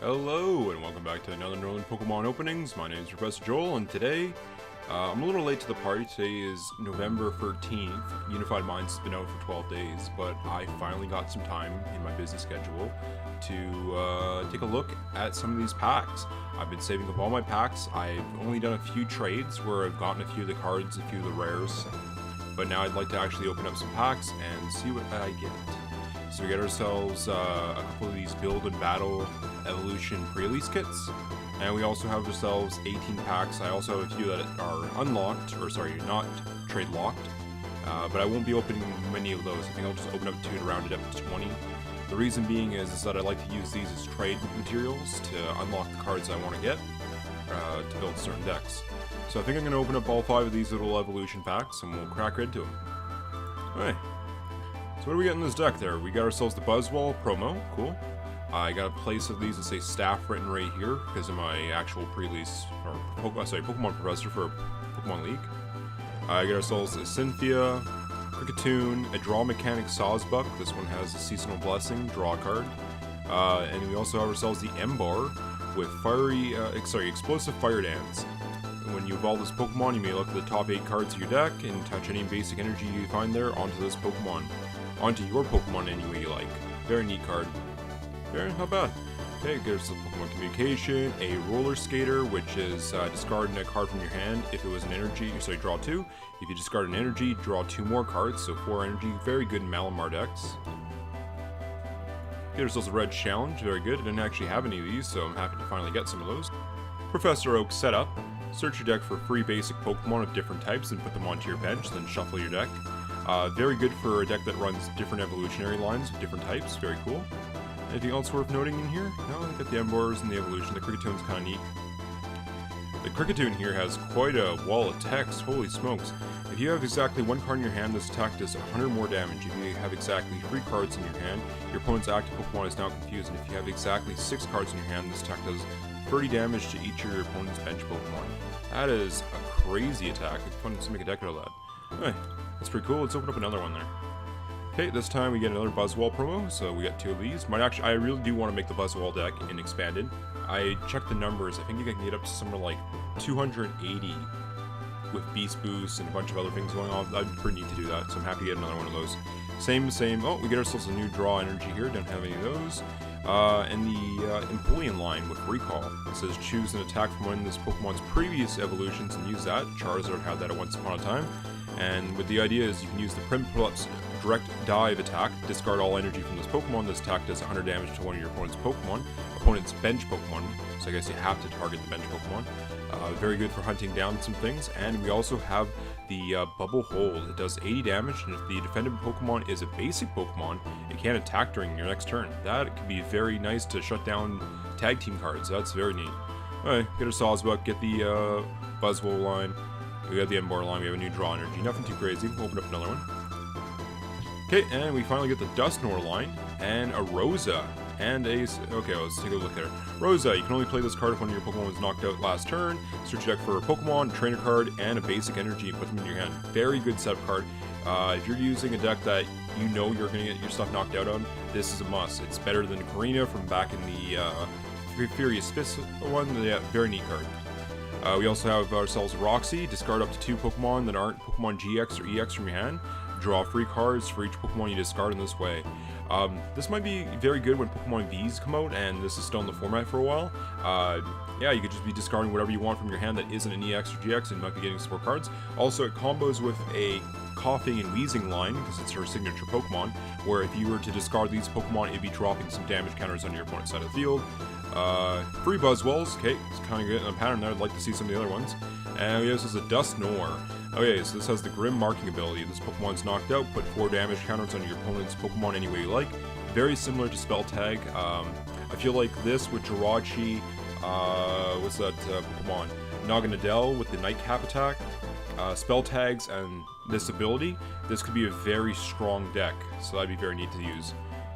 Hello, and welcome back to another Northern Pokemon Openings. My name is Professor Joel, and today, I'm a little late to the party. Today is November 13th. Unified Minds has been out for 12 days, but I finally got some time in my busy schedule to take a look at some of these packs. I've been saving up all my packs. I've only done a few trades where I've gotten a few of the cards, a few of the rares, but now I'd like to actually open up some packs and see what I get. So we get ourselves a couple of these Build and Battle Evolution pre-release kits, and we also have ourselves 18 packs. I also have a few that are unlocked, or sorry, not trade locked, but I won't be opening many of those. I think I'll just open up 2 to round it up to 20. The reason being is that I like to use these as trade materials to unlock the cards I want to get to build certain decks. So I think I'm going to open up all 5 of these little evolution packs, and we'll crack right into them. Alright. So what do we get in this deck there? We got ourselves the Buzzwole promo, cool. I got a place of these that say staff written right here because of my actual pre-release, or Pokemon Professor for Pokemon League. I got ourselves a Cynthia, Kricketune, a Draw Mechanic Sawsbuck. This one has a Seasonal Blessing, draw a card. And we also have ourselves the Embar with Explosive Fire Dance. When you evolve this Pokemon, you may look at the top 8 cards of your deck and touch any basic energy you find there onto this Pokemon. Onto your Pokemon any way you like. Very neat card. Very not bad. Okay, get us a Pokemon Communication, a Roller Skater, which is discarding a card from your hand if it was an energy, draw 2. If you discard an energy, draw 2 more cards, so 4 energy. Very good in Malamar decks. Get ourselves a Red Challenge, very good. I didn't actually have any of these, so I'm happy to finally get some of those. Professor Oak Setup. Search your deck for free basic Pokemon of different types and put them onto your bench, then shuffle your deck. Very good for a deck that runs different evolutionary lines of different types, very cool. Anything else worth noting in here? No, I got the Embars and the Evolution. The Kricketune kind of neat. The Kricketune here has quite a wall of text, holy smokes. If you have exactly 1 card in your hand, this attack does 100 more damage. If you have exactly 3 cards in your hand, your opponent's active Pokemon is now confused, and if you have exactly 6 cards in your hand, this attack does 30 damage to each of your opponent's bench Pokemon. That is a crazy attack. It's fun to make a deck out of that. Anyway, that's pretty cool. Let's open up another one there. Okay, this time we get another Buzzwole promo, so we got 2 of these. I really do want to make the Buzzwole deck in Expanded. I checked the numbers. I think you can get up to somewhere like 280 with Beast Boost and a bunch of other things going on. That'd be pretty neat to do that, so I'm happy to get another one of those. Same. Oh, we get ourselves a new Draw Energy here. Don't have any of those. And the Empoleon line with Recall. It says choose an attack from one of this Pokemon's previous evolutions and use that. Charizard had that at once upon a time. And with the idea is you can use the Prinplups Direct Dive attack, discard all energy from this Pokemon. This attack does 100 damage to one of your opponent's bench Pokemon. So I guess you have to target the bench Pokemon. Very good for hunting down some things. And we also have the Bubble Hold. It does 80 damage, and if the defended Pokemon is a basic Pokemon, it can attack during your next turn. That could be very nice to shut down tag team cards. That's very neat. Alright, get a Sawsbuck, get the Buzzwole line. We got the Embar line, we have a new Draw Energy. Nothing too crazy. We'll open up another one. Okay, and we finally get the Dusknoir line, and a Rosa, and a... Okay, let's take a look there. Rosa, you can only play this card if one of your Pokemon was knocked out last turn. Search your deck for a Pokemon, a trainer card, and a basic energy, and put them in your hand. Very good setup card. If you're using a deck that you know you're going to get your stuff knocked out on, this is a must. It's better than Karina from back in the Furious Fist one. Yeah, very neat card. We also have ourselves Roxy. Discard up to 2 Pokemon that aren't Pokemon GX or EX from your hand. Draw 3 cards for each Pokemon you discard in this way. This might be very good when Pokemon V's come out and this is still in the format for a while. Yeah, you could just be discarding whatever you want from your hand that isn't an EX or GX and you might be getting some more cards. Also, it combos with a Coughing and Wheezing line because it's her signature Pokemon, where if you were to discard these Pokemon, it'd be dropping some damage counters on your opponent's side of the field. 3 Buzzwoles. Okay, it's kind of good in a pattern there. I'd like to see some of the other ones. And we have this is a Dusknoir. Okay, so this has the Grim Marking ability. This Pokemon's knocked out, put 4 damage counters on your opponent's Pokemon any way you like. Very similar to Spell Tag. I feel like this with Jirachi, what's that Pokemon? Naganadel with the Nightcap attack, Spell Tags, and this ability, this could be a very strong deck, so that'd be very neat to use.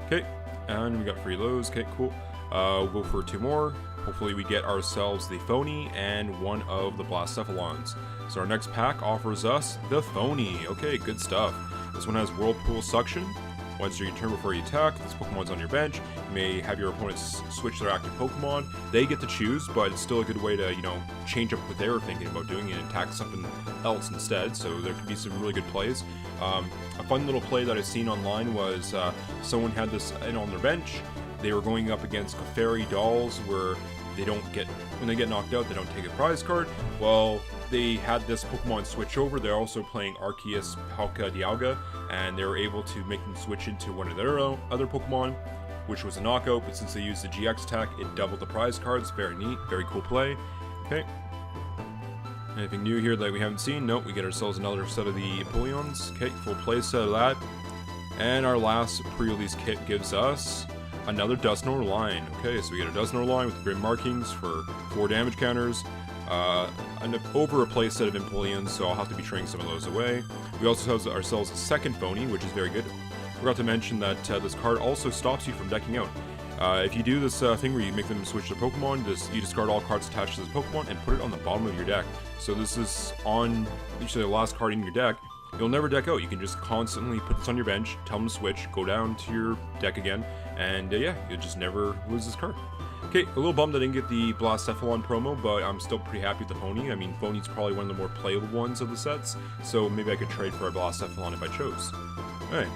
Okay, and we got 3 of those. Okay, cool. We'll go for 2 more. Hopefully we get ourselves the Phony and one of the Blacephalons. So our next pack offers us the Phony. Okay, good stuff. This one has Whirlpool Suction, Once your turn before you attack, this Pokemon's on your bench. You may have your opponents switch their active Pokemon. They get to choose, but it's still a good way to, change up what they were thinking about doing and attack something else instead. So there could be some really good plays. A fun little play that I've seen online was someone had this in on their bench. They were going up against Clefairy dolls where when they get knocked out, they don't take a prize card. Well, they had this Pokemon switch over. They're also playing Arceus, Palkia, Dialga, and they were able to make them switch into one of their other Pokemon, which was a knockout, but since they used the GX attack, it doubled the prize cards. Very neat, very cool play. Okay. Anything new here that we haven't seen? Nope, we get ourselves another set of the Empoleons. Okay, full play set of that. And our last pre-release kit gives us another Dusknoir line. Okay, so we get a Dusknoir line with grim markings for 4 damage counters. Over a play set of Empoleons, so I'll have to be trading some of those away. We also have ourselves a second Phony, which is very good. Forgot to mention that this card also stops you from decking out. If you do this thing where you make them switch their Pokemon, you discard all cards attached to this Pokemon and put it on the bottom of your deck. So this is on usually the last card in your deck. You'll never deck out. You can just constantly put this on your bench, tell them to switch, go down to your deck again, and yeah, you'll just never lose this card. Okay, a little bummed I didn't get the Blacephalon promo, but I'm still pretty happy with the Phony. I mean, Phony's probably one of the more playable ones of the sets, so maybe I could trade for a Blacephalon if I chose. Alright.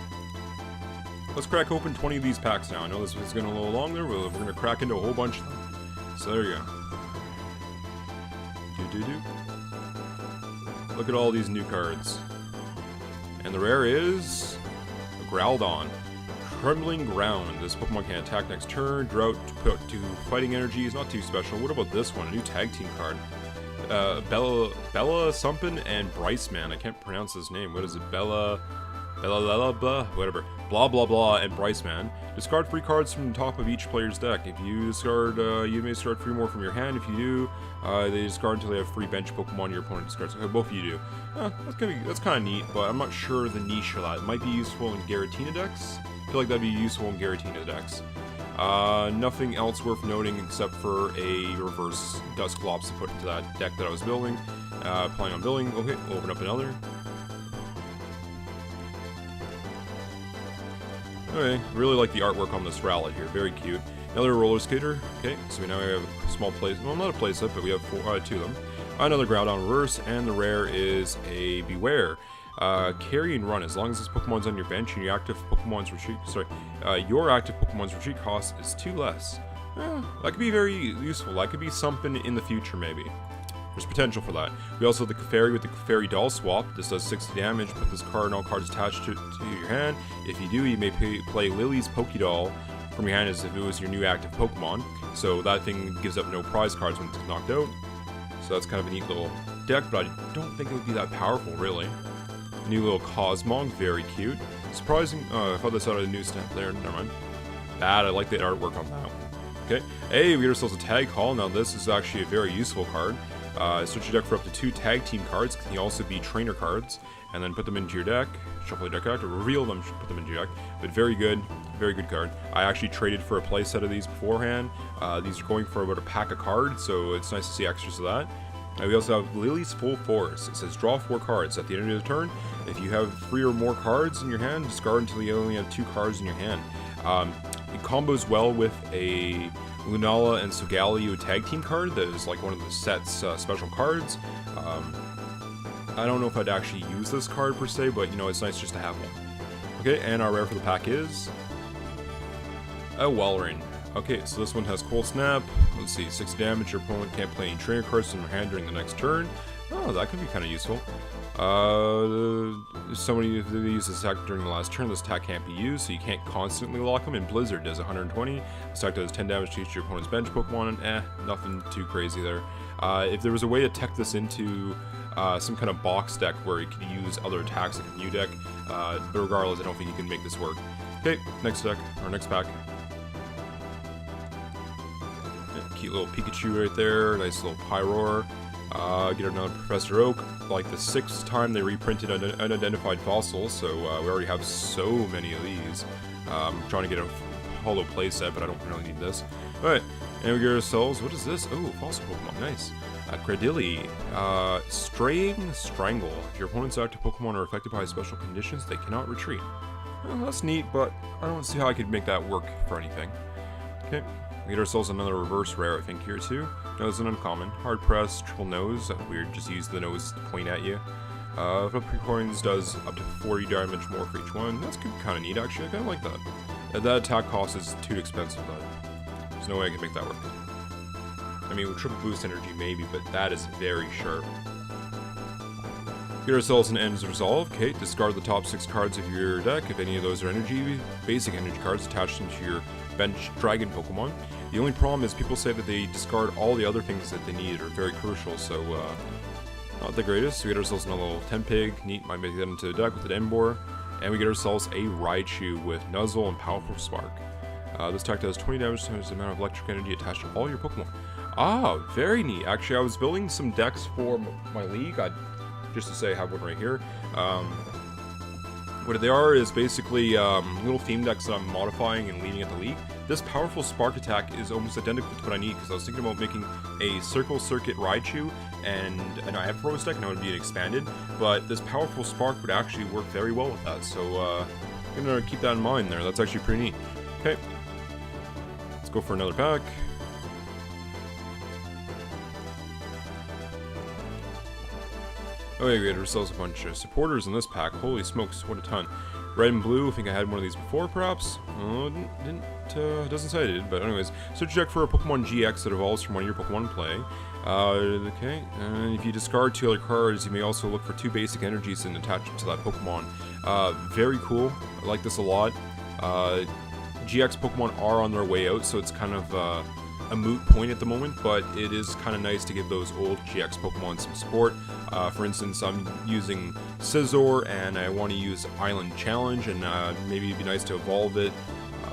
Let's crack open 20 of these packs now. I know this is going a little longer, but we're going to crack into a whole bunch of them. So there you go. Look at all these new cards. And the rare is a Groudon. Trembling Ground. This Pokemon can attack next turn. Drought to fighting energy is not too special. What about this one? A new tag team card. Bella something and Bryceman. I can't pronounce his name. What is it? Bella blah, whatever. Blah blah blah and Bryceman. Discard 3 cards from the top of each player's deck. If you discard, you may discard 3 more from your hand. If you do, they discard until they have 3 bench Pokemon your opponent discards. Okay, both of you do. That's kind of neat, but I'm not sure the niche of that. It might be useful in Giratina decks. I feel like that'd be useful in Giratina decks. Nothing else worth noting except for a reverse Dusclops to put into that deck that I was building. Planning on building. Okay, open up another. Okay, really like the artwork on this Rowlet here. Very cute. Another Roller Skater. Okay, so now we have a small place. Well, not a playset, but we have 2 of them. Another Groudon reverse, and the rare is a Beware. Carry and run. As long as this Pokemon's on your bench and your active Pokemon's retreat cost is 2 less. That could be very useful. That could be something in the future, maybe. There's potential for that. We also have the Clefairy with the Clefairy Doll swap. This does 60 damage. Put this card and all cards attached to your hand. If you do, you may play Lily's Pokédoll from your hand as if it was your new active Pokemon. So that thing gives up no prize cards when it's knocked out. So that's kind of a neat little deck, but I don't think it would be that powerful, really. New little Cosmog, very cute. Surprising, I thought this out of a new stamp there, never mind. Bad, I like the artwork on that. Okay, hey, we get ourselves a Tag Call. Now this is actually a very useful card. Search your deck for up to 2 tag team cards. Can also be trainer cards, and then put them into your deck. Shuffle your deck out, or reveal them, put them into your deck. But very good card. I actually traded for a play set of these beforehand. These are going for about a pack of cards, so it's nice to see extras of that. We also have Lily's Full Force. It says draw 4 cards at the end of the turn. If you have 3 or more cards in your hand, discard until you only have 2 cards in your hand. It combos well with a Lunala and Solgaleo tag team card that is like one of the set's special cards. I don't know if I'd actually use this card per se, but it's nice just to have one. Okay, and our rare for the pack is a Walrein. Okay, so this one has Cold Snap. Let's see, 6 damage. Your opponent can't play any trainer cards in their hand during the next turn. Oh, that could be kind of useful. If somebody uses this attack during the last turn, this attack can't be used, so you can't constantly lock them. And Blizzard does 120. This attack does 10 damage to each of your opponent's bench Pokemon, and nothing too crazy there. If there was a way to tech this into some kind of box deck where you could use other attacks like a new deck, but regardless, I don't think you can make this work. Okay, next deck, or next pack. Cute little Pikachu right there, nice little Pyroar. Get another Professor Oak. Like the 6th time they reprinted an unidentified fossil, so we already have so many of these. I'm trying to get a holo playset, but I don't really need this. Alright, and we get ourselves, what is this? Oh, fossil Pokemon, nice. Cradily. Straying Strangle. If your opponent's active Pokemon are affected by special conditions, they cannot retreat. Well, that's neat, but I don't see how I could make that work for anything. Okay, we get ourselves another reverse rare, I think, here too. Nose and uncommon. Hard press, triple nose. Weird, just use the nose to point at you. Flip 3 coins does up to 40 damage more for each one. That's kind of neat, actually. I kind of like that. That attack cost is too expensive, though. There's no way I can make that work. I mean, with triple boost energy, maybe, but that is very sharp. Get ourselves an End's Resolve. Okay, discard the top 6 cards of your deck. If any of those are basic energy cards, attach them to your bench Dragon Pokemon. The only problem is people say that they discard all the other things that they need are very crucial, so not the greatest. So we get ourselves another little Tempig. Neat, might make that into a deck with an Emboar. And we get ourselves a Raichu with Nuzzle and Powerful Spark. This attack does 20 damage times the amount of electric energy attached to all your Pokemon. Ah, very neat. Actually, I was building some decks for my league. Just to say, I have one right here. What they are is basically little theme decks that I'm modifying and leading at the league. This Powerful Spark attack is almost identical to what I need, because I was thinking about making a Circle Circuit Raichu and an Ampharos deck, and it would be expanded, but this Powerful Spark would actually work very well with that, so I'm going to keep that in mind there. That's actually pretty neat. Okay, let's go for another pack. Oh yeah, we had ourselves a bunch of supporters in this pack. Holy smokes, what a ton. Red and blue, I think I had one of these before, perhaps. Oh, doesn't say I did, but anyways. Search your deck for a Pokemon GX that evolves from one of your Pokemon play. Okay, and if you discard 2 other cards, you may also look for 2 basic energies and attach them to that Pokemon. Very cool. I like this a lot. GX Pokemon are on their way out, so it's kind of a moot point at the moment, but it is kind of nice to give those old GX Pokemon some support. For instance, I'm using Scizor, and I want to use Island Challenge, and maybe it'd be nice to evolve it,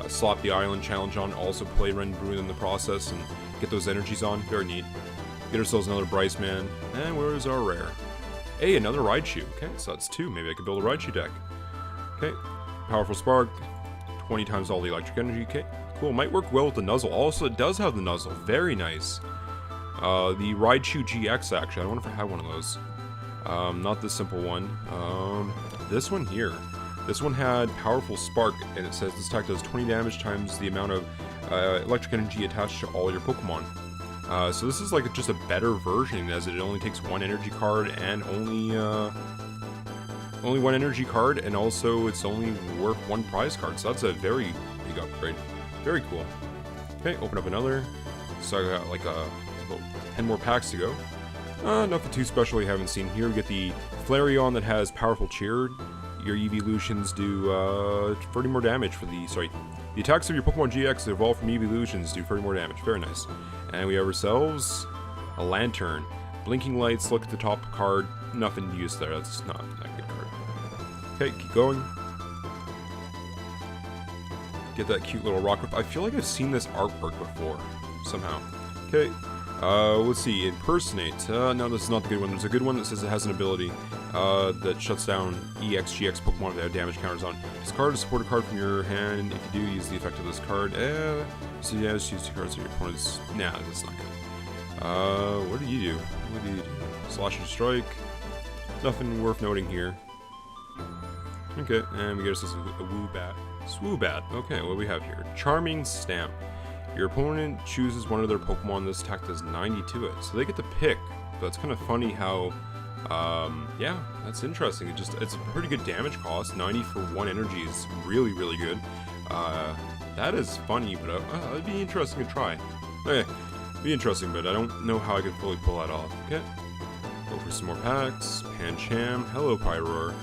slap the Island Challenge on, also play Renbrew in the process, and get those energies on. Very neat. Get ourselves another Bryceman, and where's our rare? Hey, another Raichu. Okay, so that's 2. Maybe I could build a Raichu deck. Okay, Powerful Spark, 20 times all the electric energy. Okay, cool. Might work well with the Nuzzle. Also, it does have the Nuzzle. Very nice. The Raichu GX, actually. I wonder if I have one of those. Not the simple one. This one here. This one had Powerful Spark, and it says this attack does 20 damage times the amount of electric energy attached to all your Pokemon. So this is like just a better version, as it only takes 1 energy card and only 1 energy card, and also it's only worth 1 prize card. So that's a very big upgrade. Very cool. Okay, open up another. So I got like about 10 more packs to go. Nothing too special we haven't seen here. We get the Flareon that has Powerful Cheer. Your Evolutions do 30 more damage for the attacks of your Pokemon GX that evolve from Evolutions do 30 more damage. Very nice. And we have ourselves a Lantern. Blinking lights, look at the top card. Nothing to use there. That's not that good card. Okay, keep going. Get that cute little rock. I feel like I've seen this artwork before, somehow. Okay, let's see. Impersonate. No, this is not the good one. There's a good one that says it has an ability that shuts down EX, GX Pokemon that have damage counters on. Discard a supporter card from your hand. If you do, use the effect of this card. So yeah, just use 2 cards of your opponent's. Nah, that's not good. What do you do? What do you do? Slash and Strike. Nothing worth noting here. Okay, and we get ourselves a Woobat. Swoobat. Okay, what do we have here? Charming Stamp. Your opponent chooses one of their Pokemon. This attack does 90 to it, so they get to pick. But it's kind of funny how, yeah, that's interesting. It's a pretty good damage cost. 90 for 1 energy is really, really good. That is funny, but it'd be interesting to try. Okay, be interesting, but I don't know how I could fully pull that off. Okay, go for some more packs. Pancham. Hello, Pyroar.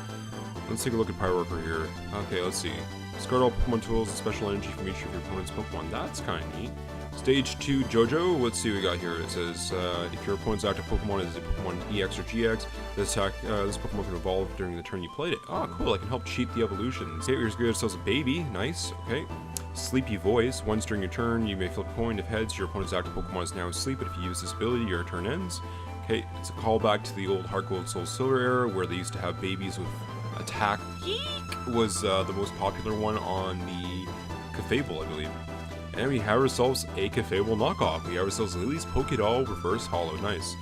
Let's take a look at Pyroar here. Okay, let's see. Discard all Pokemon tools and special energy from each of your opponent's Pokemon. That's kind of neat. Stage 2 JoJo. Let's see what we got here. It says, if your opponent's active Pokemon is a Pokemon EX or GX, this Pokemon can evolve during the turn you played it. Oh, cool. I can help cheat the evolutions. Okay, here's good. Ourselves a baby. Nice. Okay. Sleepy Voice. Once during your turn, you may flip a coin. If heads, your opponent's active Pokemon is now asleep, but if you use this ability, your turn ends. Okay, it's a callback to the old Heart Gold Soul Silver era, where they used to have babies with attack. Eek! Was the most popular one on the Clefable, I believe. And we have ourselves a Clefable knockoff. We have ourselves Lily's Pokédoll Reverse Hollow. Nice.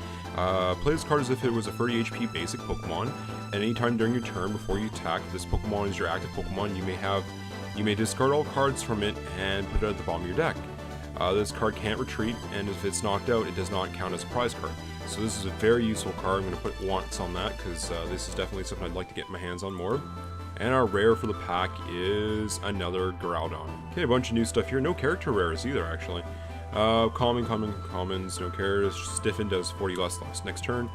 Play this card as if it was a 30 HP basic Pokemon, at any time during your turn before you attack, if this Pokemon is your active Pokemon, you may discard all cards from it and put it at the bottom of your deck. This card can't retreat, and if it's knocked out, it does not count as a prize card. So this is a very useful card. I'm going to put once on that because this is definitely something I'd like to get my hands on more. And our rare for the pack is another Groudon. Okay, a bunch of new stuff here. No character rares either, actually. Commons, no cares. Stiffen does 40 less. Next turn.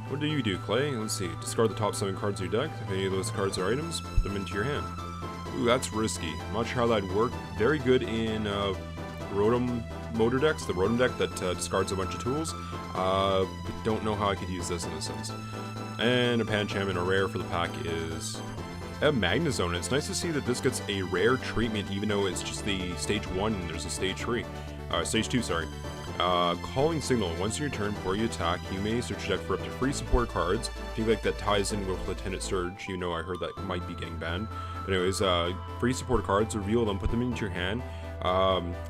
What do you do, Clay? Let's see. Discard the top 7 cards of your deck. If any of those cards are items, put them into your hand. Ooh, that's risky. I'm not sure how that'd work. Very good in Rotom Motor decks, the Rotom deck that discards a bunch of tools. But don't know how I could use this in a sense. And a Pancham and a rare for the pack is a Magnezone. It's nice to see that this gets a rare treatment even though it's just the stage 1 and there's a stage 3. Stage 2, sorry. Calling Signal. Once in your turn before you attack, you may search your deck for up to 3 support cards. I think like that ties in with Lieutenant Surge. You know, I heard that might be getting banned. But anyways, 3 support cards, reveal them, put them into your hand.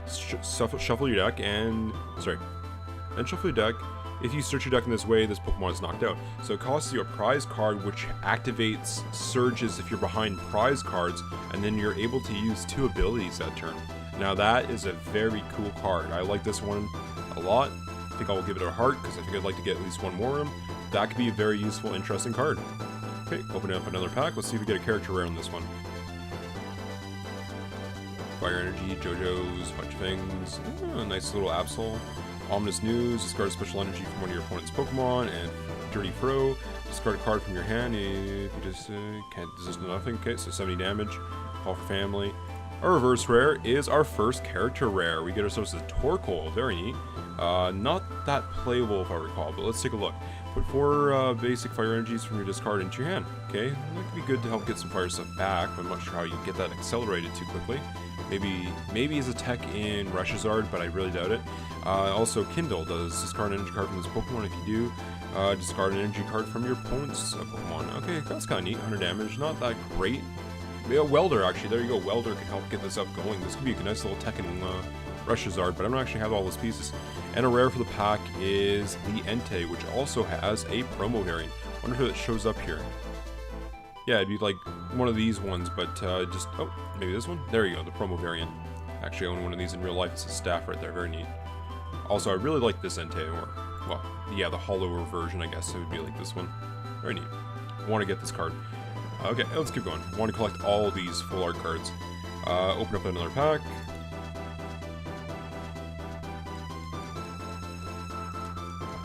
Shuffle your deck and shuffle your deck. If you search your deck in this way, this Pokemon is knocked out. So it costs you a prize card, which activates surges if you're behind prize cards, and then you're able to use 2 abilities that turn. Now that is a very cool card. I like this one a lot. I think I will give it a heart because I think I'd like to get at least one more of them. That could be a very useful, interesting card. Okay, open up another pack. Let's see if we get a character rare on this one. Fire Energy, JoJo's, bunch of things. Nice little Absol. Ominous News, discard special energy from one of your opponent's Pokemon, and Dirty Fro. Discard a card from your hand if you just can't resist nothing. Okay, so 70 damage. Call for family. Our reverse rare is our first character rare. We get ourselves a Torkoal, very neat. Not that playable if I recall, but let's take a look. Put 4 basic fire energies from your discard into your hand. Okay, that could be good to help get some fire stuff back, but I'm not sure how you get that accelerated too quickly. Maybe as a tech in Reshizard, but I really doubt it. Also, Kindle does discard an energy card from this Pokemon. If you do, discard an energy card from your opponent's Pokemon. Okay, that's kind of neat. 100 damage, not that great. Yeah, Welder, actually, there you go. Welder can help get this up going. This could be a nice little tech in Reshizard, but I don't actually have all those pieces. And a rare for the pack is the Entei, which also has a promo variant. I wonder if it shows up here. Yeah, it'd be like one of these ones, but just... Oh, maybe this one? There you go, the promo variant. Actually, I own one of these in real life. It's a staff right there. Very neat. Also, I really like this Entei, or... Well, yeah, the hollower version, I guess. It would be like this one. Very neat. I want to get this card. Okay, let's keep going. I want to collect all these full art cards. Open up another pack.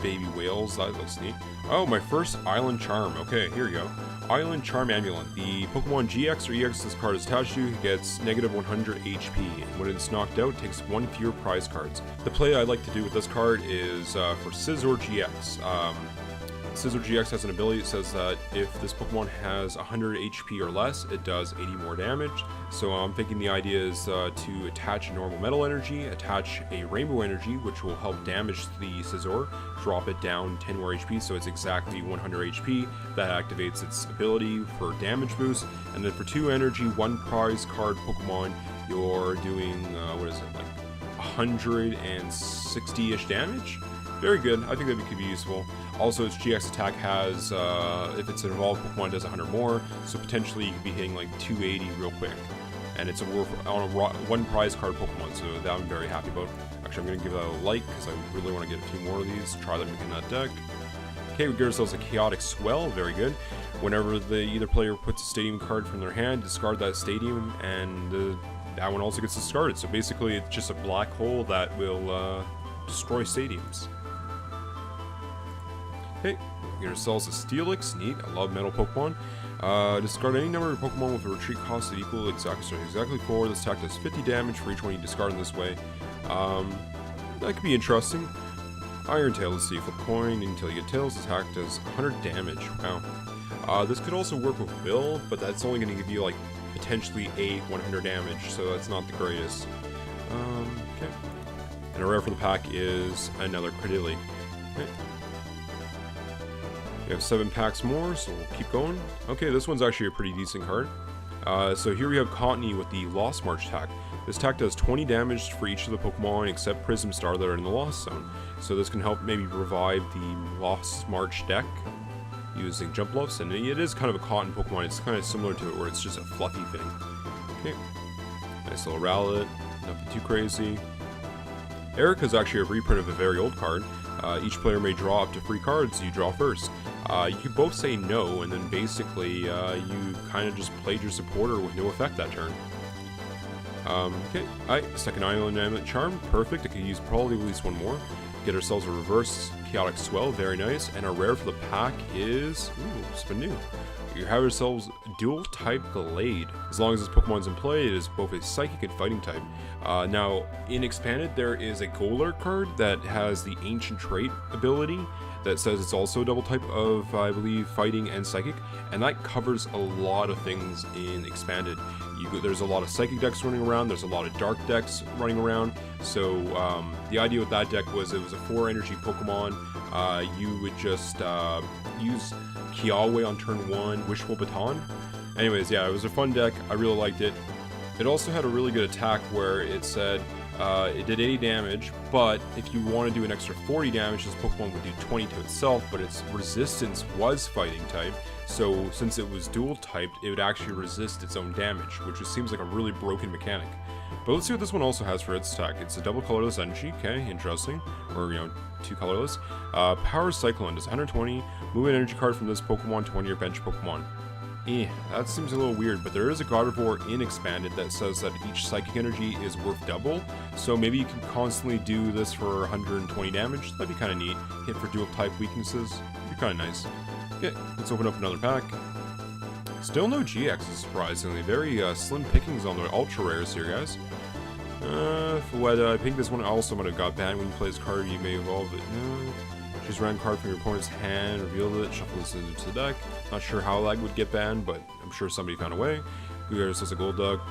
Baby whales, that looks neat. Oh, my first Island Charm. Okay, here we go. Island Charm Amulet. The Pokemon GX or EX this card is attached to gets negative 100 HP, and when it's knocked out, it takes 1 fewer prize cards. The play I like to do with this card is for Scizor GX. Scizor GX has an ability that says that if this Pokemon has 100 HP or less, it does 80 more damage. So I'm thinking the idea is to attach a normal metal energy, attach a rainbow energy, which will help damage the Scizor, drop it down 10 more HP, so it's exactly 100 HP. That activates its ability for damage boost, and then for 2 energy, 1 prize card Pokemon, you're doing, what is it, like 160-ish damage? Very good. I think that could be useful. Also, its GX attack has, if it's an evolved Pokemon, it does 100 more, so potentially you could be hitting like 280 real quick. And it's on a 1 prize card Pokemon, so that I'm very happy about. Actually, I'm going to give that a like, because I really want to get a few more of these, try them in that deck. Okay, we get ourselves a Chaotic Swell, very good. Whenever either player puts a Stadium card from their hand, discard that Stadium, and that one also gets discarded. So basically, it's just a black hole that will destroy stadiums. Okay, we get ourselves a Steelix, neat. I love metal Pokemon. Discard any number of Pokemon with a retreat cost that equal exactly 4. This attack does 50 damage for each one you discard in this way. That could be interesting. Iron Tail, let's see, flip coin until you get tails. Attack does 100 damage. Wow. This could also work with Bill, but that's only going to give you like potentially 100 damage, so that's not the greatest. Okay. And a rare for the pack is another Credilli. Okay. We have 7 packs more, so we'll keep going. Okay, this one's actually a pretty decent card. So here we have Cottony with the Lost March attack. This attack does 20 damage for each of the Pokemon except Prism Star that are in the Lost Zone. So this can help maybe revive the Lost March deck. using Jump Bluffs, and it is kind of a cotton Pokemon. It's kind of similar to it, where it's just a fluffy thing. Okay, nice little Rowlet, nothing too crazy. Erica is actually a reprint of a very old card. Each player may draw up to 3 cards. You draw first. You can both say no, and then basically you kind of just played your supporter with no effect that turn. Okay, alright, second Island Amulet Charm, perfect. I could use probably at least one more. Get ourselves a reverse Chaotic Swell, very nice. And our rare for the pack is, ooh, Spinu. You have yourselves dual type Glade. As long as this Pokemon's in play, it is both a psychic and fighting type. Now, in Expanded, there is a Golurk card that has the Ancient Trait ability that says it's also a double type of, I believe, fighting and psychic, and that covers a lot of things in Expanded. There's a lot of psychic decks running around, there's a lot of dark decks running around, so the idea with that deck was it was a 4 energy Pokemon. You would just use Kiawe on turn 1, Wishful Baton. Anyways, yeah, it was a fun deck, I really liked it. It also had a really good attack where it said it did 80 damage, but if you want to do an extra 40 damage, this Pokemon would do 20 to itself, but its resistance was fighting type, so since it was dual typed, it would actually resist its own damage, which just seems like a really broken mechanic. But let's see what this one also has for its attack. It's a double colorless energy, okay, interesting, or 2 colorless. Power Cyclone does 120, move an energy card from this Pokemon to one of your bench Pokemon. That seems a little weird, but there is a Gardevoir in Expanded that says that each psychic energy is worth double, so maybe you can constantly do this for 120 damage. That'd be kind of neat. Hit for dual type weaknesses. Be kind of nice. Okay, let's open up another pack. Still no GXs, surprisingly. Very slim pickings on the ultra rares here, guys. I think this one also might have got banned. When you play this card, you may evolve it. Choose a random card from your opponent's hand, reveal it, shuffle this into the deck. Not sure how that would get banned, but I'm sure somebody found a way. We got ourselves a Golduck.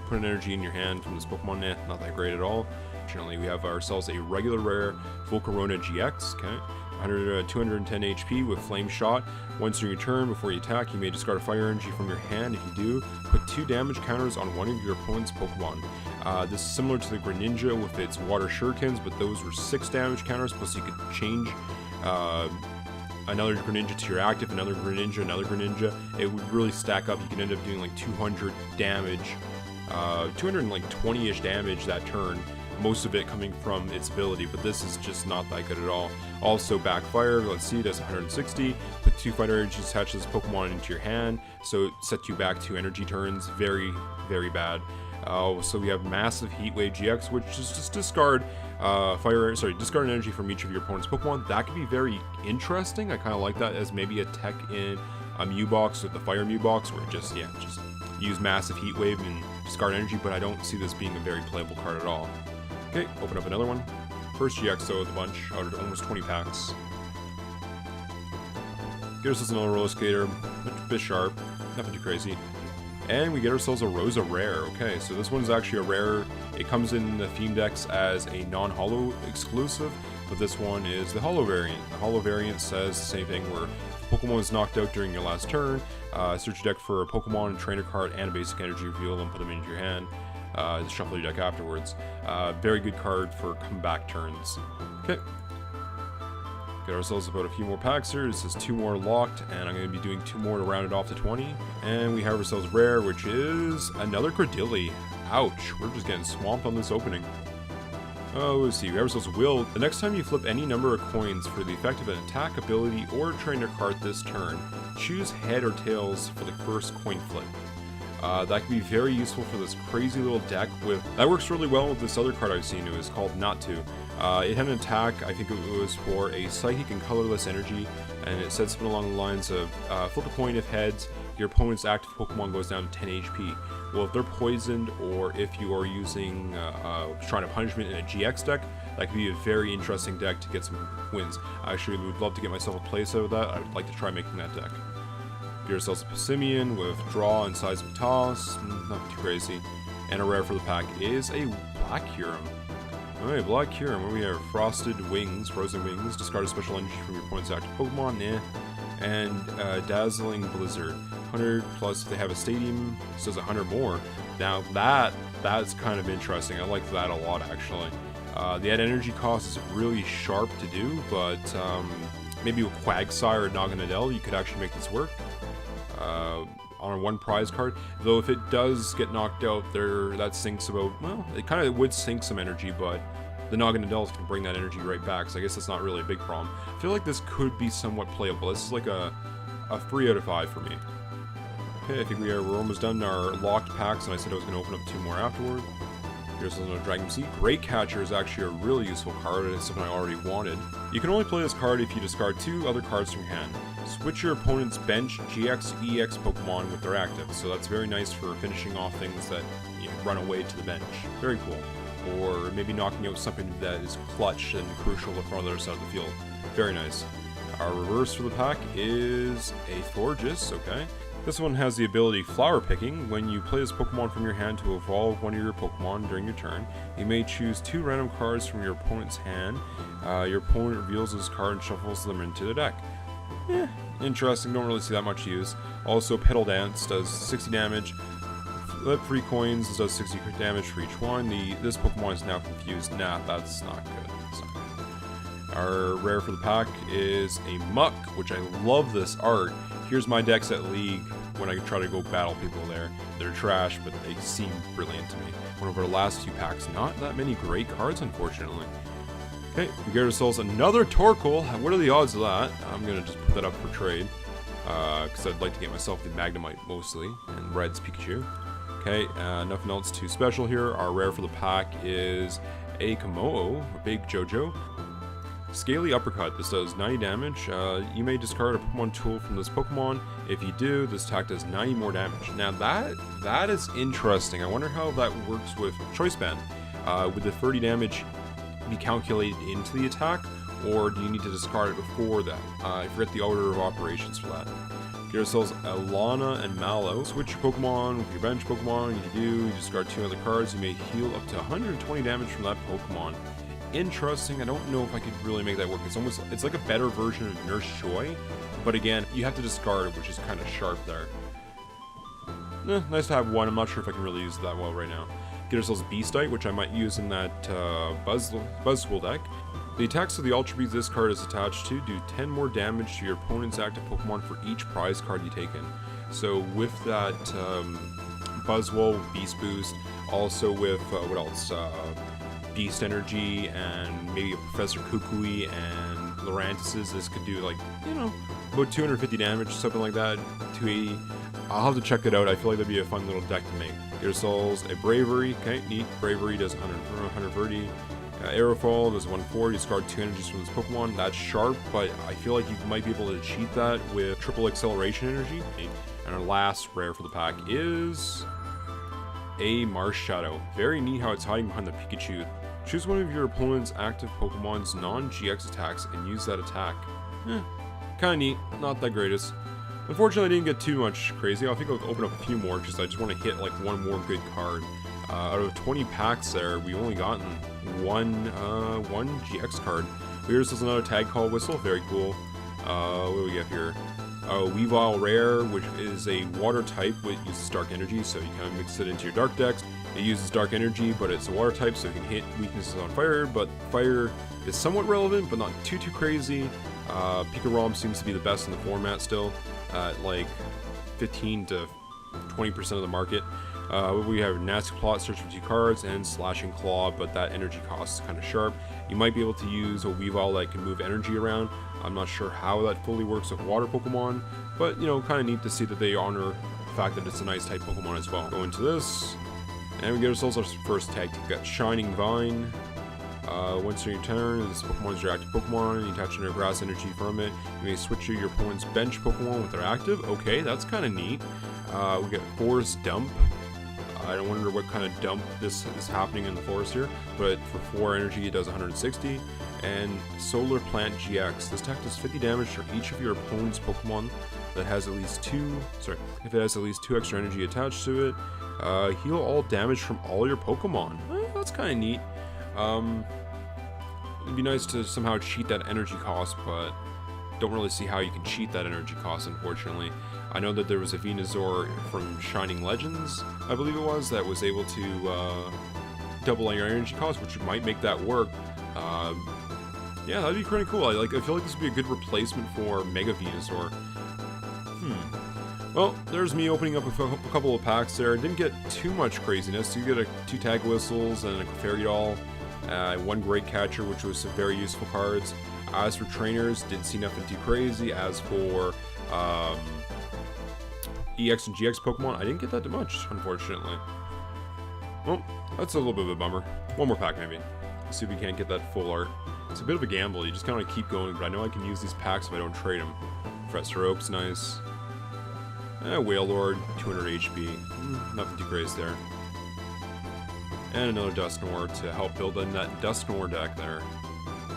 Put an energy in your hand from this Pokemon. Not that great at all. Fortunately, we have ourselves a regular rare Volcarona GX. Okay, 210 HP with Flame Shot. Once during your turn, before you attack, you may discard a fire energy from your hand. If you do, put 2 damage counters on one of your opponent's Pokemon. This is similar to the Greninja with its Water Shurikens, but those were 6 damage counters, plus you could change another Greninja to your active, another Greninja. It would really stack up. You could end up doing like 200 damage, 220-ish damage that turn. Most of it coming from its ability, but this is just not that good at all. Also Backfire, let's see, does 160. Put 2 fighter energies attached to this Pokemon into your hand, so it sets you back 2 energy turns. Very, very bad. So we have Massive Heat Wave GX, which is just discard discard an energy from each of your opponent's Pokemon. That could be very interesting. I kind of like that as maybe a tech in a Mew box with the Fire Mew box, where just use Massive Heat Wave and discard energy, but I don't see this being a very playable card at all. Okay, open up another one. First GXO of the bunch, out of almost 20 packs. Get ourselves another Roller Skater, a bit sharp, nothing too crazy. And we get ourselves a Rosa Rare. Okay, so this one's actually a rare. It comes in the theme decks as a non-holo exclusive, but this one is the holo variant. The holo variant says the same thing, where if a Pokemon is knocked out during your last turn, search your deck for a Pokemon, a trainer card, and a basic energy, reveal them, put them into your hand. Shuffle your deck afterwards. Very good card for comeback turns. Okay. Get ourselves about a few more packs here. This is 2 more locked, and I'm going to be doing 2 more to round it off to 20. And we have ourselves rare, which is another Cordilli. Ouch, we're just getting swamped on this opening. Oh, let's see, we have ourselves Will. The next time you flip any number of coins for the effect of an attack, ability, or trainer card this turn, choose head or tails for the first coin flip. That can be very useful for this crazy little deck. That works really well with this other card I've seen. It was called Not To. It had an attack, I think it was for a psychic and colorless energy, and it said something along the lines of flip a coin if heads, your opponent's active Pokemon goes down to 10 HP. Well, if they're poisoned, or if you are using Shrine of Punishment in a GX deck, that could be a very interesting deck to get some wins. I actually would love to get myself a place out of that. I would like to try making that deck. Get ourselves a Passimian with Draw and Seismic Toss, not too crazy. And a rare for the pack is a Black Kyurem. Alright, Black Kyurem, where we have Frosted Wings, Frozen Wings, discard a special energy from your opponent's active Pokemon, and Dazzling Blizzard. 100 plus if they have a stadium, says 100 more. Now that's kind of interesting. I like that a lot, actually. The add energy cost is really sharp to do, but maybe with Quagsire or Naganadel, you could actually make this work. On a 1 prize card, though if it does get knocked out there, that sinks about, well, it kind of would sink some energy, but the Naganadels can bring that energy right back, so I guess that's not really a big problem. I feel like this could be somewhat playable. This is like a 3 out of 5 for me. Okay, I think we're almost done our locked packs, and I said I was going to open up 2 more afterward. Here's another Dragon Seed. Great Catcher is actually a really useful card, and it's something I already wanted. You can only play this card if you discard 2 other cards from your hand. Switch your opponent's bench GX, EX Pokemon with their active, so that's very nice for finishing off things that run away to the bench. Very cool. Or maybe knocking out something that is clutch and crucial from the other side of the field. Very nice. Our reverse for the pack is a Florges, okay. This one has the ability Flower Picking. When you play this Pokemon from your hand to evolve one of your Pokemon during your turn, you may choose 2 random cards from your opponent's hand. Your opponent reveals this card and shuffles them into the deck. Interesting, don't really see that much use. Also, Petal Dance does 60 damage. Flip 3 coins, this does 60 damage for each one. This Pokemon is now confused. Nah, that's not good. That's not good. Our rare for the pack is a Muck, which I love this art. Here's my decks at League when I try to go battle people there. They're trash, but they seem brilliant to me. One of our last 2 packs, not that many great cards, unfortunately. Okay, we get ourselves another Torkoal. What are the odds of that? I'm going to just put that up for trade. Because I'd like to get myself the Magnemite mostly, and Red's Pikachu. Okay, nothing else too special here. Our rare for the pack is a Kommo-o, a big JoJo. Scaly Uppercut, this does 90 damage. You may discard a Pokemon tool from this Pokemon. If you do, this attack does 90 more damage. Now that is interesting. I wonder how that works with Choice Band. Would the 30 damage be calculated into the attack, or do you need to discard it before that? I forget the order of operations for that. Get ourselves Alana and Mallow. Switch your Pokemon with your bench Pokemon. You discard 2 other cards. You may heal up to 120 damage from that Pokemon. Interesting. I don't know if I could really make that work. It's like a better version of Nurse Joy, but again, you have to discard it, which is kind of sharp there. Nice to have one. I'm not sure if I can really use it that well right now. Get ourselves Beastite, which I might use in that Buzzwole deck. The attacks of the Ultra Beast this card is attached to do 10 more damage to your opponent's active Pokemon for each prize card you take in. So with that Buzzwole, Beast Boost, also with, what else? Beast Energy, and maybe a Professor Kukui and Lurantis's, this could do like, about 250 damage, something like that, 280. I'll have to check it out. I feel like that'd be a fun little deck to make. Get ourselves a Bravery, okay, neat. Bravery does 130. Aerofall does 140, discard 2 energies from this Pokemon. That's sharp, but I feel like you might be able to cheat that with triple acceleration energy. And our last rare for the pack is a Marshadow. Very neat how it's hiding behind the Pikachu. Choose one of your opponent's active Pokemon's non-GX attacks and use that attack. Kinda neat, not the greatest. Unfortunately, I didn't get too much crazy. I think I'll open up a few more because I just want to hit like one more good card. Out of 20 packs there, we've only gotten one GX card. Here's another Tag Call Whistle, very cool. What do we get here? Weavile Rare, which is a water type, which uses dark energy, so you kind of mix it into your dark decks. It uses dark energy, but it's a water type, so it can hit weaknesses on fire, but fire is somewhat relevant, but not too crazy. Pikarom seems to be the best in the format still, at like 15 to 20% of the market. We have Nasty Plot, search for 2 cards, and Slashing Claw, but that energy cost is kind of sharp. You might be able to use a Weavile that can move energy around. I'm not sure how that fully works with water Pokemon, but kind of neat to see that they honor the fact that it's a nice type Pokemon as well. Go into this, and we get ourselves our first tag. We've got Shining Vine. Once in your turn, this Pokemon is your active Pokemon, and you attach another grass energy from it. You may switch your opponent's bench Pokemon with their active. Okay, that's kind of neat. We get Forest Dump. I don't wonder what kind of dump this is happening in the forest here, but for 4 energy it does 160. And Solar Plant GX. This attack does 50 damage for each of your opponent's Pokemon that has at least 2. If it has at least 2 extra energy attached to it, heal all damage from all your Pokemon. That's kind of neat. It'd be nice to somehow cheat that energy cost, but don't really see how you can cheat that energy cost, unfortunately. I know that there was a Venusaur from Shining Legends, I believe it was, that was able to double your energy cost, which might make that work. Yeah, that'd be pretty cool. I feel like this would be a good replacement for Mega Venusaur. Well, there's me opening up a couple of packs there. Didn't get too much craziness. You get 2 Tag Whistles and a Clefairy Doll, 1 Great Catcher, which was some very useful cards. As for trainers, didn't see nothing too crazy. As for EX and GX Pokemon, I didn't get that much, unfortunately. Well, that's a little bit of a bummer. One more pack, maybe. Let's see if we can't get that full art. It's a bit of a gamble. You just kind of keep going, but I know I can use these packs if I don't trade them. Professor Oak's nice. Wailord, 200 HP. Nothing too crazy there. And another Dusknoir to help build in that Dusknoir deck there.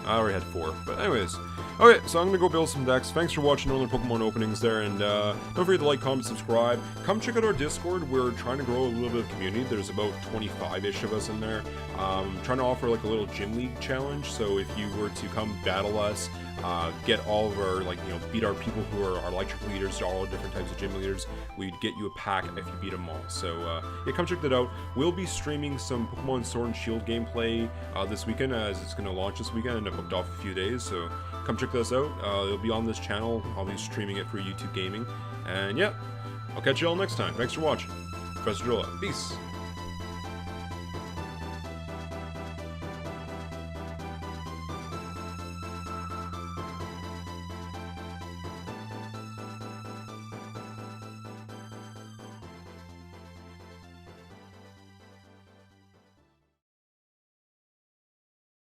I already had 4, but anyways. Okay, so I'm gonna go build some decks. Thanks for watching all the Pokemon openings there, and don't forget to like, comment, subscribe. Come check out our Discord. We're trying to grow a little bit of community. There's about 25-ish of us in there. Trying to offer like a little gym league challenge. So if you were to come battle us, get all of our beat our people who are our electric leaders, all different types of gym leaders, we'd get you a pack if you beat them all. So yeah, come check that out. We'll be streaming some Pokemon Sword and Shield gameplay this weekend, as it's going to launch this weekend, and I booked off a few days. So come check this out. It'll be on this channel. I'll be streaming it for YouTube Gaming. And yeah, I'll catch you all next time. Thanks for watching. Professor Drilla. Peace.